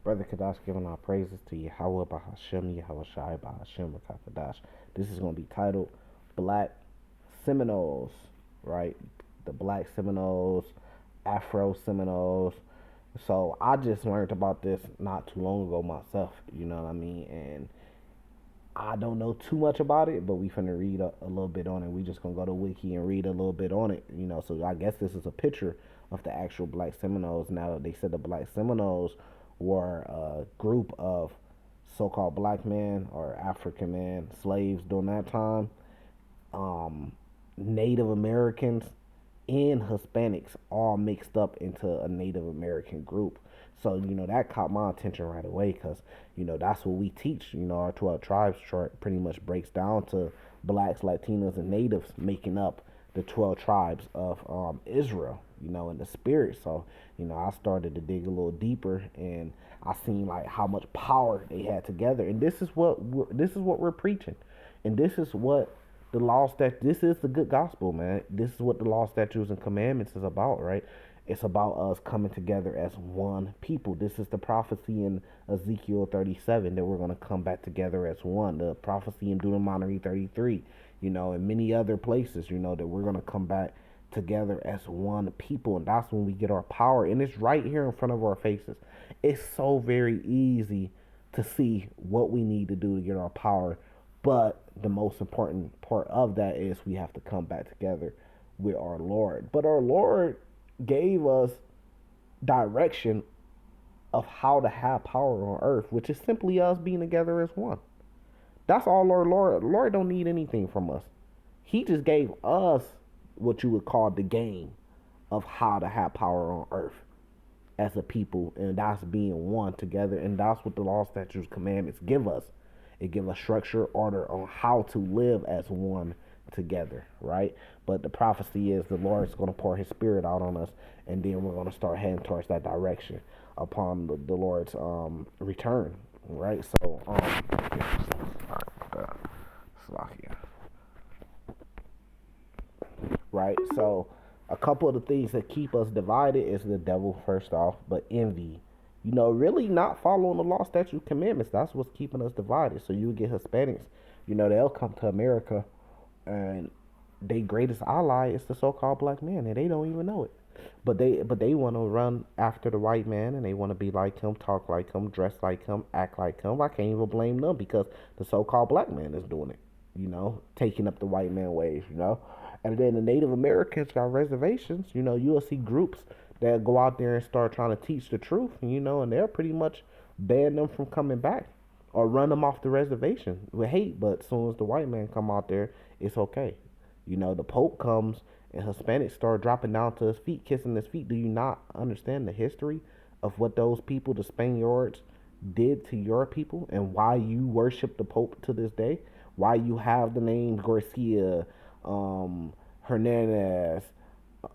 Brother Kadash giving our praises to Yahweh Bahashem, Yahweh Shai Bahashem Kadash. This is going to be titled Black Seminoles, right? The Black Seminoles, Afro Seminoles. So I just learned about this not too long ago myself, you know what I mean? And I don't know too much about it, but we finna read a little bit on it. We just gonna go to Wiki and read a little bit on it, you know. So I guess this is a picture of the actual Black Seminoles. Now they said the Black Seminoles were a group of so-called black men or African men, slaves during that time, um, Native Americans and Hispanics all mixed up into a Native American group. So, that caught my attention right away because, that's what we teach. Our 12 tribes chart pretty much breaks down to blacks, Latinos, and natives making up the 12 tribes of Israel, in the spirit. So, I started to dig a little deeper and I seen like how much power they had together. And this is what we're preaching. And this is what the law stat this is the good gospel, man. This is what the law, statutes, and commandments is about, right? It's about us coming together as one people. This is the prophecy in Ezekiel 37 that we're going to come back together as one. The prophecy in Deuteronomy 33, and many other places, that we're going to come back together as one people. And that's when we get our power. And it's right here in front of our faces. It's so very easy to see what we need to do to get our power, but the most important part of that is we have to come back together with our Lord. But our Lord gave us direction of how to have power on earth, which is simply us being together as one. That's all our Lord. Lord don't need anything from us. He just gave us what you would call the game of how to have power on earth as a people, and that's being one together. And that's what the law, statutes, commandments give us. It gives a structure, order on how to live as one together, right? But the prophecy is the Lord is going to pour His Spirit out on us, and then we're going to start heading towards that direction upon the Lord's return, right? So, right? So, a couple of the things that keep us divided is the devil, first off, but envy. Really not following the law, statute, commandments. That's what's keeping us divided. So you get Hispanics, they'll come to America and their greatest ally is the so-called black man, and they don't even know it. But they want to run after the white man, and they want to be like him, talk like him, dress like him, act like him. I can't even blame them because the so-called black man is doing it. Taking up the white man ways. And then the Native Americans got reservations. You'll see groups that go out there and start trying to teach the truth. And they'll pretty much ban them from coming back or run them off the reservation with hate. But as soon as the white man come out there, it's okay. The Pope comes and Hispanics start dropping down to his feet, kissing his feet. Do you not understand the history of what those people, the Spaniards, did to your people and why you worship the Pope to this day? Why you have the names Garcia, Hernandez,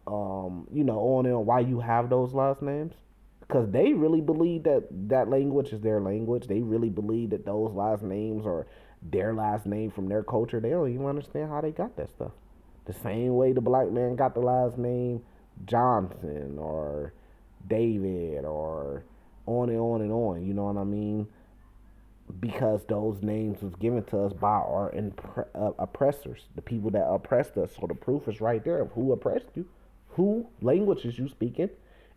on and on. Why you have those last names? Because they really believe that that language is their language. They really believe that those last names are their last name from their culture. They don't even understand how they got that stuff. The same way the black man got the last name Johnson or David or on and on and on. You know what I mean? Because those names was given to us by our oppressors, the people that oppressed us. So the proof is right there of who oppressed you, who languages you speaking,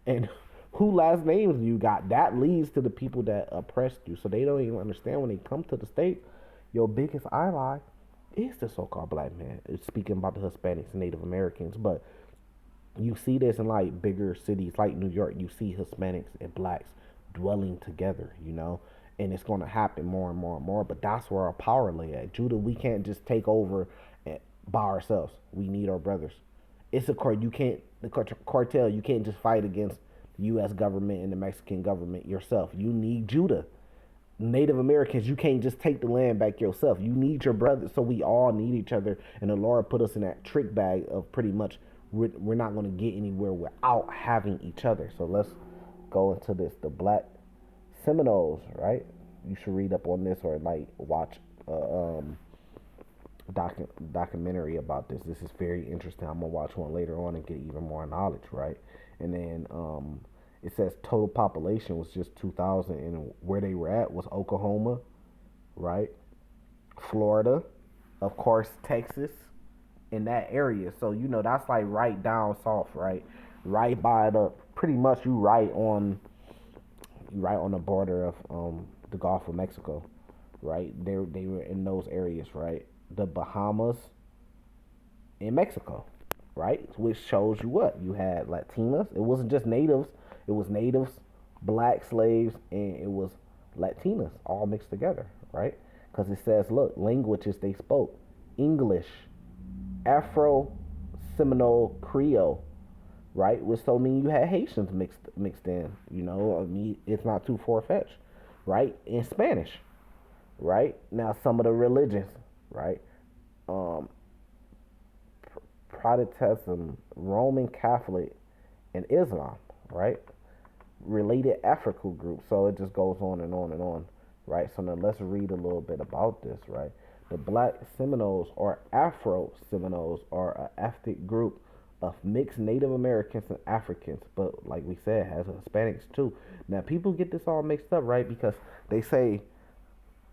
and who last names you got. That leads to the people that oppressed you. So they don't even understand when they come to the state. Your biggest ally is the so-called black man. It's speaking about the Hispanics and Native Americans, but you see this in like bigger cities like New York. You see Hispanics and blacks dwelling together, and it's going to happen more and more and more. But that's where our power lay at. Judah, we can't just take over by ourselves. We need our brothers. It's a court. You can't the cartel. You can't just fight against the U.S. government and the Mexican government yourself. You need Judah. Native Americans, you can't just take the land back yourself. You need your brothers. So we all need each other. And the Lord put us in that trick bag of pretty much we're not going to get anywhere without having each other. So let's go into this. The Black Seminoles, right? You should read up on this or like watch documentary about this. This is very interesting. I'm gonna watch one later on and get even more knowledge, right? And then It says total population was just 2,000, and where they were at was Oklahoma, right? Florida, of course, Texas, in that area. So that's like right down south, right? Right by the pretty much you right on the border of the Gulf of Mexico, right? They were in those areas, right? The Bahamas in Mexico, right? Which shows you what you had Latinas. It wasn't just natives. It was natives, black slaves, and it was Latinas all mixed together, right? Because it says, look, languages they spoke: English, Afro, Seminole, Creole, right? Which so mean you had Haitians mixed in. I mean, it's not too far fetched, right? In Spanish, right? Now some of the religions, right? Um, Protestantism, Roman Catholic, and Islam, right? Related African groups. So it just goes on and on and on, right? So now let's read a little bit about this, right? The Black Seminoles or Afro Seminoles are an ethnic group of mixed Native Americans and Africans, but like we said, has Hispanics too. Now people get this all mixed up, right? Because they say,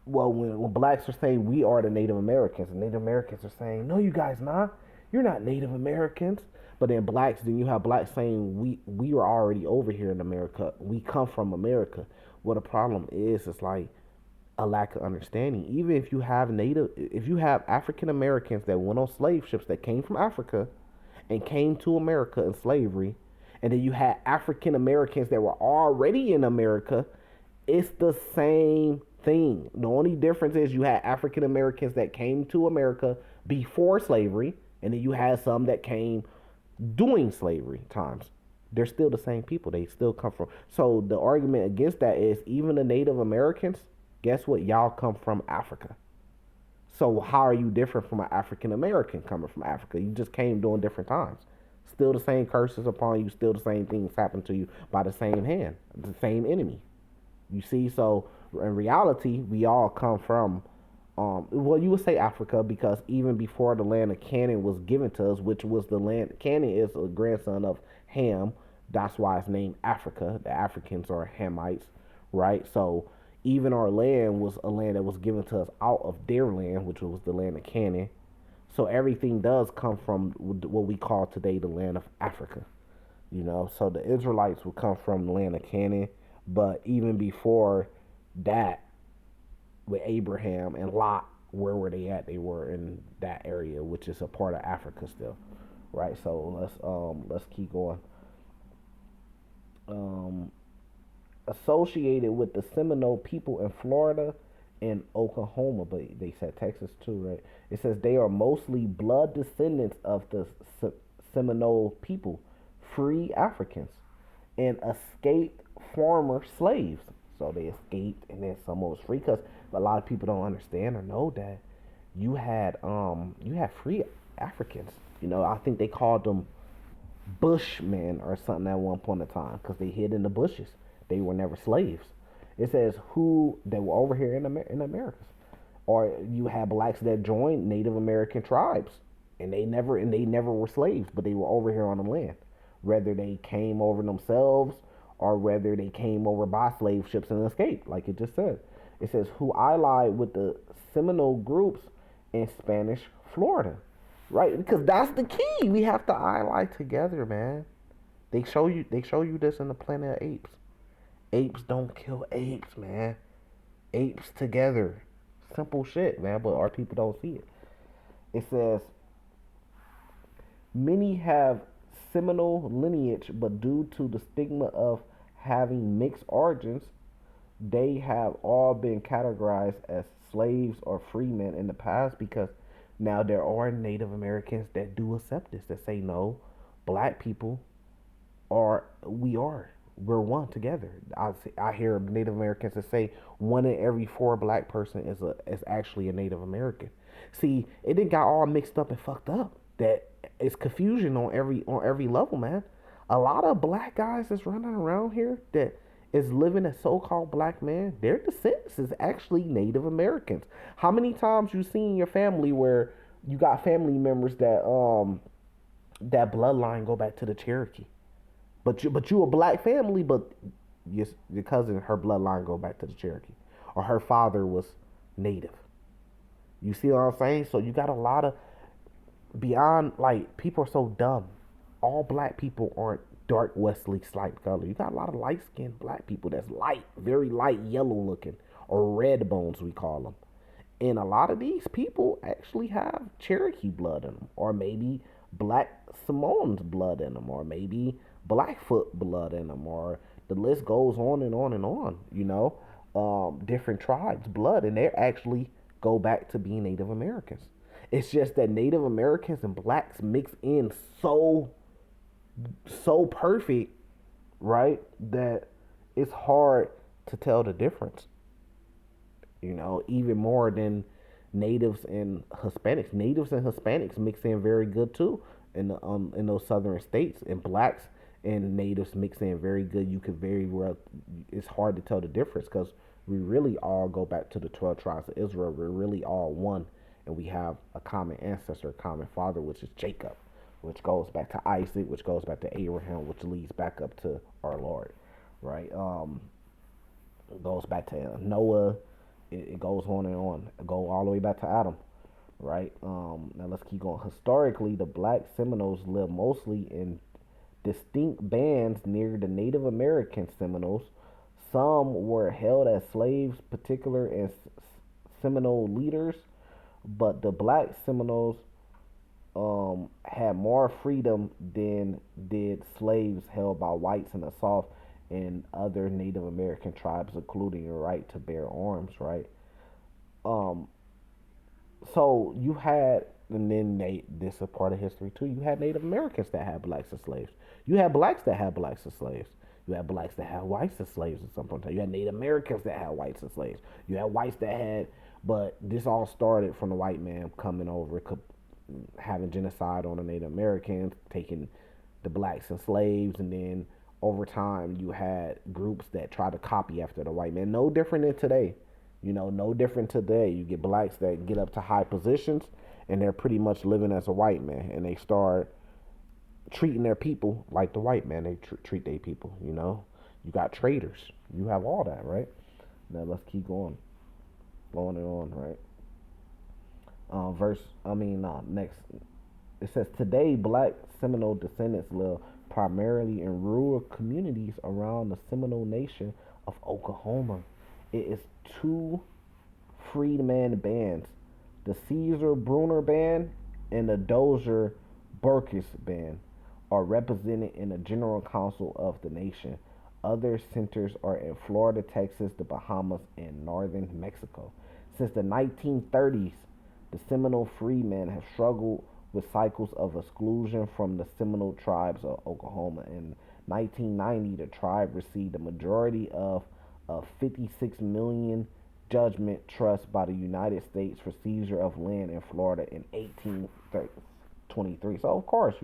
well, when blacks are saying we are the Native Americans, and Native Americans are saying, no, you guys not. You're not Native Americans. But then you have blacks saying we were already over here in America. We come from America. What the problem is like a lack of understanding. Even if you have African Americans that went on slave ships that came from Africa and came to America in slavery, and then you had African Americans that were already in America, it's the same thing. The only difference is you had African Americans that came to America before slavery, and then you had some that came doing slavery times. They're still the same people. They still come from. So the argument against that is even the Native Americans, guess what? Y'all come from Africa. So how are you different from an African American coming from Africa? You just came during different times. Still the same curses upon you. Still the same things happen to you by the same hand, the same enemy. You see, so in reality, we all come from, well, you would say Africa because even before the land of Canaan was given to us, which was the land, Canaan is a grandson of Ham. That's why it's named Africa. The Africans are Hamites, right? So even our land was a land that was given to us out of their land, which was the land of Canaan. So everything does come from what we call today the land of Africa. So the Israelites would come from the land of Canaan, but even before that, with Abraham and Lot, where were they at? They were in that area, which is a part of Africa still, right? So let's keep going. Um, Associated with the Seminole people in Florida and Oklahoma, but they said Texas too, right? It says they are mostly blood descendants of the Seminole people, free Africans, and escaped former slaves. So they escaped, and then some was free. Because a lot of people don't understand or know that you had free Africans. I think they called them Bushmen or something at one point in time because they hid in the bushes. They were never slaves. It says who they were over here in Americas, or you had blacks that joined Native American tribes, and they never were slaves, but they were over here on the land, whether they came over themselves or whether they came over by slave ships and escaped, like it just said. It says who allied with the Seminole groups in Spanish Florida, right? Because that's the key. We have to ally together, man. They show you this in the Planet of Apes. Apes don't kill apes, man. Apes together. Simple shit, man, but our people don't see it. It says many have Seminole lineage, but due to the stigma of having mixed origins, they have all been categorized as slaves or freemen in the past because now there are Native Americans that do accept this, that say no, black people we're one together. I hear Native Americans that say one in every four black person is actually a Native American. See, it did got all mixed up and fucked up. That it's confusion on every level, man. A lot of black guys that's running around here that is living as so-called black man, their descendants is actually Native Americans. How many times you seen in your family where you got family members that bloodline go back to the Cherokee? But you a black family, but your cousin, her bloodline go back to the Cherokee, or her father was native. You see what I'm saying? So you got a lot of beyond, like, people are so dumb. All black people aren't dark Wesley Slipe color. You got a lot of light skinned black people that's light, very light yellow looking, or red bones we call them. And a lot of these people actually have Cherokee blood in them, or maybe Black Seminoles blood in them, or maybe Blackfoot blood in them, or the list goes on and on and on. Different tribes blood, and they actually go back to being Native Americans. It's just that Native Americans and blacks mix in so perfect, right? That it's hard to tell the difference. Even more than natives and Hispanics. Natives and Hispanics mix in very good too in those southern states, and blacks and natives mix in very good. You could very well. It's hard to tell the difference because we really all go back to the 12 tribes of Israel. We're really all one, and we have a common ancestor, a common father, which is Jacob, which goes back to Isaac, which goes back to Abraham, which leads back up to our Lord, right? It goes back to Noah. It goes on and on. It go all the way back to Adam, right? Now let's keep going. Historically, the Black Seminoles lived mostly in distinct bands near the Native American Seminoles. Some were held as slaves, particular as Seminole leaders, but the Black Seminoles had more freedom than did slaves held by whites in the South and other Native American tribes, including the right to bear arms, right? Um, so you had, and then this is part of history too. You had Native Americans that had blacks as slaves. You had blacks that had blacks as slaves. You had blacks that had whites as slaves at some point. You had Native Americans that had whites as slaves. You had whites that had, but this all started from the white man coming over, having genocide on the Native Americans, taking the blacks and slaves, and then over time you had groups that try to copy after the white man. No different than today. No different today. You get blacks that get up to high positions and they're pretty much living as a white man, and they start treating their people like the white man. They treat their people. You got traitors. You have all that, right? Now let's keep going, on and on, right? Next. It says today, Black Seminole descendants live primarily in rural communities around the Seminole Nation of Oklahoma. It is two freedman bands, the Caesar Bruner Band and the Dozier Burkess Band, are represented in the General Council of the nation. Other centers are in Florida, Texas, the Bahamas, and northern Mexico. Since the 1930s, the Seminole freedmen have struggled with cycles of exclusion from the Seminole tribes of Oklahoma. In 1990, the tribe received the majority of a $56 million judgment trust by the United States for seizure of land in Florida in 1823. So of course,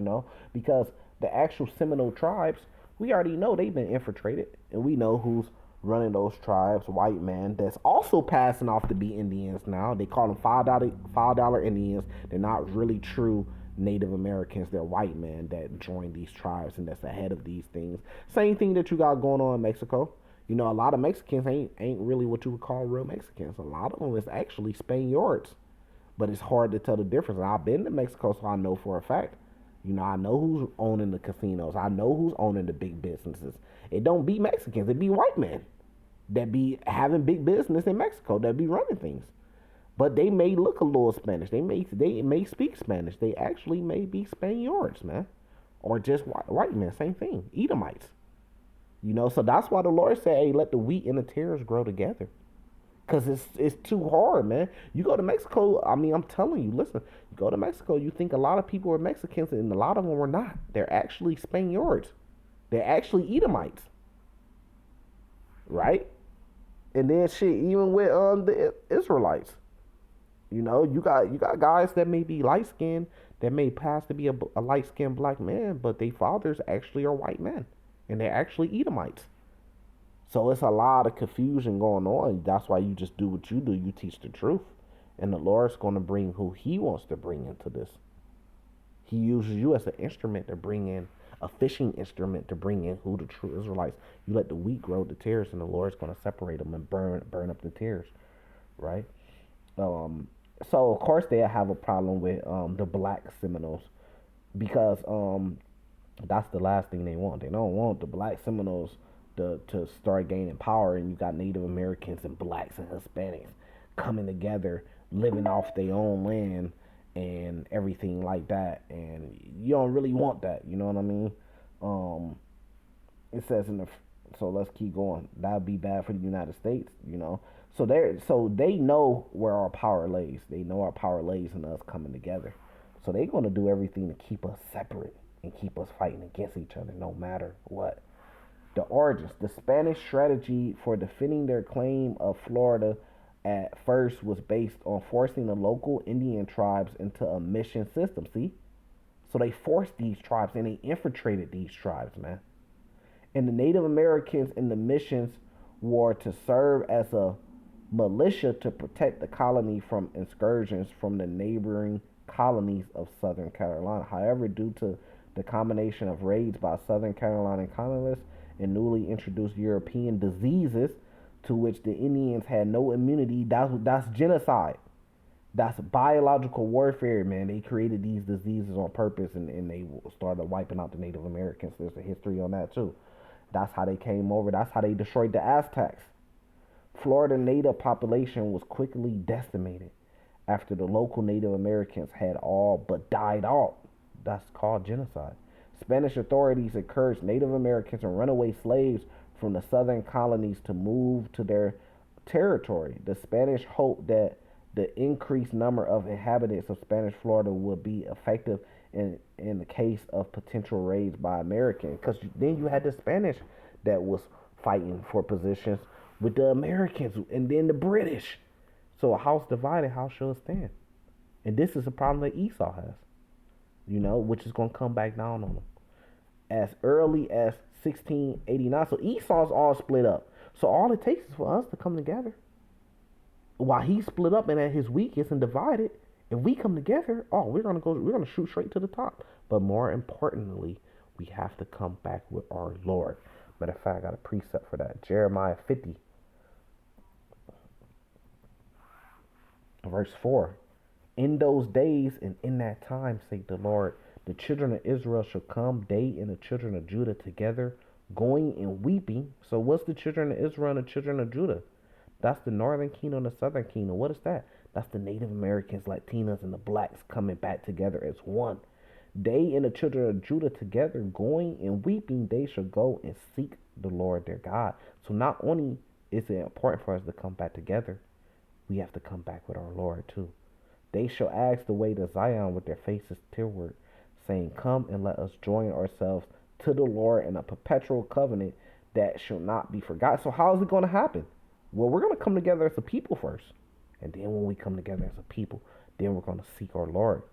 because the actual Seminole tribes, we already know they've been infiltrated, and we know who's running those tribes. White man that's also passing off to be Indians now. They call them $5 Indians. They're not really true Native Americans. They're white men that join these tribes and that's ahead of these things. Same thing that you got going on in Mexico. A lot of Mexicans ain't really what you would call real Mexicans. A lot of them is actually Spaniards, but it's hard to tell the difference. And I've been to Mexico, so I know for a fact. I know who's owning the casinos. I know who's owning the big businesses. It don't be Mexicans. It be white men that be having big business in Mexico, that be running things. But they may look a little Spanish. They may speak Spanish. They actually may be Spaniards, man, or just white men. Same thing. Edomites. So that's why the Lord said, "Hey, let the wheat and the tares grow together." Cause it's too hard, man. You go to Mexico. I'm telling you. Listen, you go to Mexico. You think a lot of people are Mexicans, and a lot of them were not. They're actually Spaniards. They're actually Edomites, right? And then shit, even with the Israelites, you got guys that may be light skinned, that may pass to be a light skinned black man, but their fathers actually are white men, and they're actually Edomites. So it's a lot of confusion going on. That's why you just do what you do. You teach the truth. And the Lord's going to bring who he wants to bring into this. He uses you as an instrument to bring in a fishing instrument to bring in who the true Israelites. You let the wheat grow the tares, and the Lord's going to separate them and burn up the tares, right? Um, so of course they have a problem with the Black Seminoles because that's the last thing they want. They don't want the Black Seminoles to start gaining power, and you got Native Americans and blacks and Hispanics coming together, living off their own land and everything like that. And you don't really want that. You know what I mean? Um, it says in the so let's keep going. That'd be bad for the United States. So they know where our power lays. They know our power lays in us coming together. So they're gonna do everything to keep us separate and keep us fighting against each other, no matter what. The origins. The Spanish strategy for defending their claim of Florida at first was based on forcing the local Indian tribes into a mission system. See? So they forced these tribes and they infiltrated these tribes, man. And the Native Americans in the missions were to serve as a militia to protect the colony from excursions from the neighboring colonies of Southern Carolina. However, due to the combination of raids by Southern Carolina colonists and newly introduced European diseases to which the Indians had no immunity, that's genocide. That's biological warfare, man. They created these diseases on purpose, and they started wiping out the Native Americans. There's a history on that too. That's how they came over. That's how they destroyed the Aztecs. Florida native population was quickly decimated after the local Native Americans had all but died out. That's called genocide. Spanish authorities encouraged Native Americans and runaway slaves from the southern colonies to move to their territory. The Spanish hoped that the increased number of inhabitants of Spanish Florida would be effective in the case of potential raids by Americans. Because then you had the Spanish that was fighting for positions with the Americans and then the British. So a house divided, how shall it stand? And this is a problem that Esau has, which is going to come back down on them. As early as 1689. So Esau's all split up. So all it takes is for us to come together. While he's split up and at his weakest and divided, if we come together, we're gonna shoot straight to the top. But more importantly, we have to come back with our Lord. Matter of fact, I got a precept for that. Jeremiah 50, verse 4. In those days and in that time, saith the Lord, the children of Israel shall come, they and the children of Judah together, going and weeping. So what's the children of Israel and the children of Judah? That's the northern kingdom and the southern kingdom. What is that? That's the Native Americans, Latinos, and the blacks coming back together as one. They and the children of Judah together, going and weeping, they shall go and seek the Lord their God. So not only is it important for us to come back together, we have to come back with our Lord too. They shall ask the way to Zion with their faces toward, saying, come and let us join ourselves to the Lord in a perpetual covenant that shall not be forgotten. So how is it going to happen? Well, we're going to come together as a people first. And then when we come together as a people, then we're going to seek our Lord.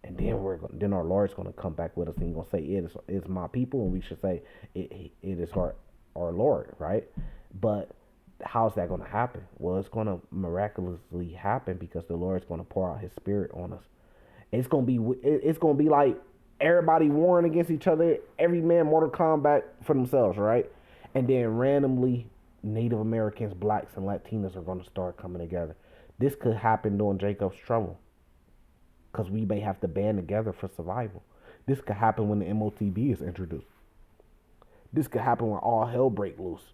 And then our Lord's going to come back with us and he's going to say, it is my people. And we should say, it is our Lord, right? But how's that going to happen? Well, it's going to miraculously happen because the Lord's going to pour out his spirit on us. It's going to be like everybody warring against each other, every man Mortal Kombat for themselves, right? And then randomly Native Americans, blacks, and Latinos are going to start coming together. This could happen during Jacob's trouble because we may have to band together for survival. This could happen when the MOTB is introduced. This could happen when all hell break loose.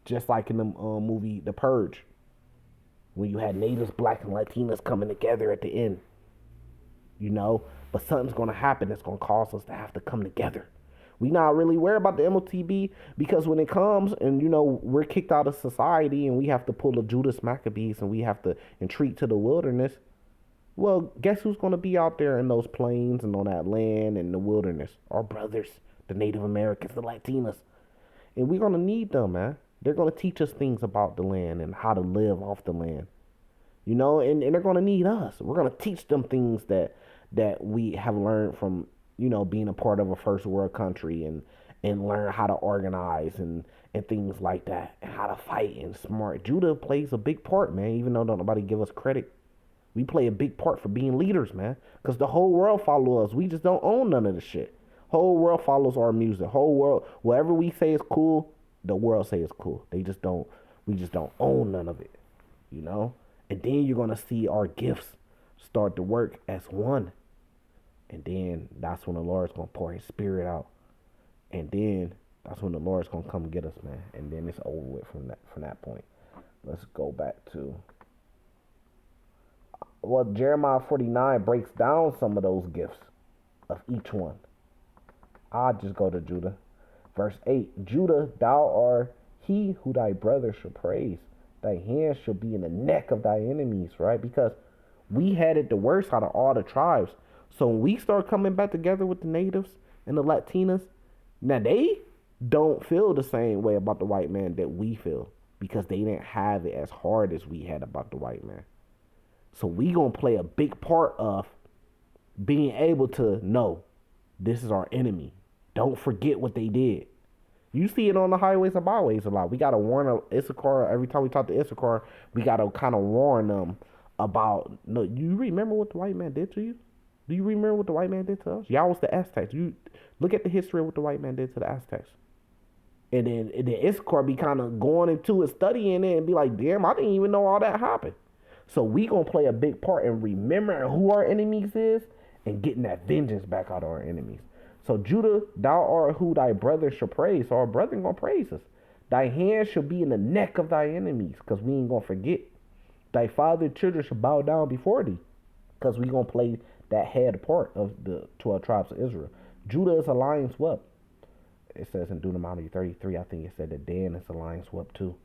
Just like in the movie The Purge, when you had natives, blacks, and Latinos coming together at the end. But something's going to happen that's going to cause us to have to come together. We not really worried about the MOTB because when it comes and, we're kicked out of society and we have to pull the Judas Maccabees and we have to entreat to the wilderness, well, guess who's going to be out there in those plains and on that land and the wilderness? Our brothers, the Native Americans, the Latinos. And we're going to need them, man. They're going to teach us things about the land and how to live off the land. And they're going to need us. We're going to teach them things that we have learned from being a part of a first world country and learn how to organize and things like that and how to fight and smart. Judah plays a big part, man, even though nobody give us credit. We play a big part for being leaders, man, because the whole world follow us. We just don't own none of the shit. Whole world follows our music. Whole world, whatever we say is cool, the world say is cool. We just don't own none of it, you know? And then you're gonna see our gifts start to work as one. And then that's when the Lord's gonna pour his spirit out. And then that's when the Lord's gonna come get us, man. And then it's over with from that point. Let's go back to Jeremiah 49 breaks down some of those gifts of each one. I'll just go to Judah. Verse 8, Judah, thou art he who thy brother shall praise. Thy hand shall be in the neck of thy enemies, right? Because we had it the worst out of all the tribes. So when we start coming back together with the natives and the Latinas, now they don't feel the same way about the white man that we feel because they didn't have it as hard as we had about the white man. So we gonna play a big part of being able to know this is our enemy. Don't forget what they did. You see it on the highways and byways a lot. We gotta warn Issachar every time we talk to Issachar. We gotta kind of warn them about. No, you remember what the white man did to you? Do you remember what the white man did to us? Y'all was the Aztecs. You look at the history of what the white man did to the Aztecs. And then Issachar be kind of going into it, studying it, and be like, damn, I didn't even know all that happened. So we gonna play a big part in remembering who our enemies is and getting that vengeance back out of our enemies. So Judah, thou art who thy brother shall praise. So our brother gonna praise us. Thy hand shall be in the neck of thy enemies, because we ain't gonna forget. Thy father's children shall bow down before thee, because we gonna play that head part of the 12 tribes of Israel. Judah is a lion swept. It says in Deuteronomy 33, I think it said that Dan is a lion swept too.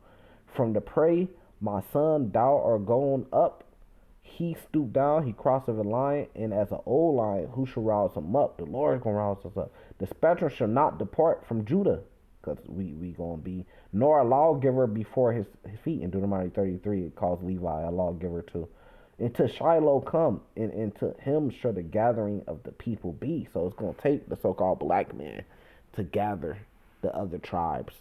From the prey, my son, thou art gone up. He stooped down, he crosseth a lion, and as an old lion, who shall rouse him up? The Lord is going to rouse us up. The spectrum shall not depart from Judah, because we going to be, nor a lawgiver before his feet. In Deuteronomy 33, it calls Levi a lawgiver too. Until Shiloh come, and to him shall the gathering of the people be. So it's going to take the so-called black man to gather the other tribes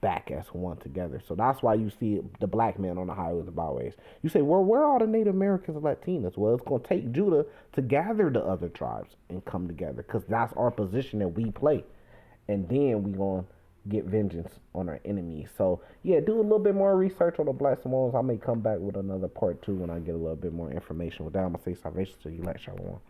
back as one together. So that's why you see the black man on the highways and byways. You say, well, where are all the Native Americans and Latinos? Well, it's going to take Judah to gather the other tribes and come together, because that's our position that we play. And then we going to get vengeance on our enemies. So, yeah, do a little bit more research on the Black Seminoles. I may come back with another part 2 when I get a little bit more information. With that, I'm going to say salvation to you, like Shalom.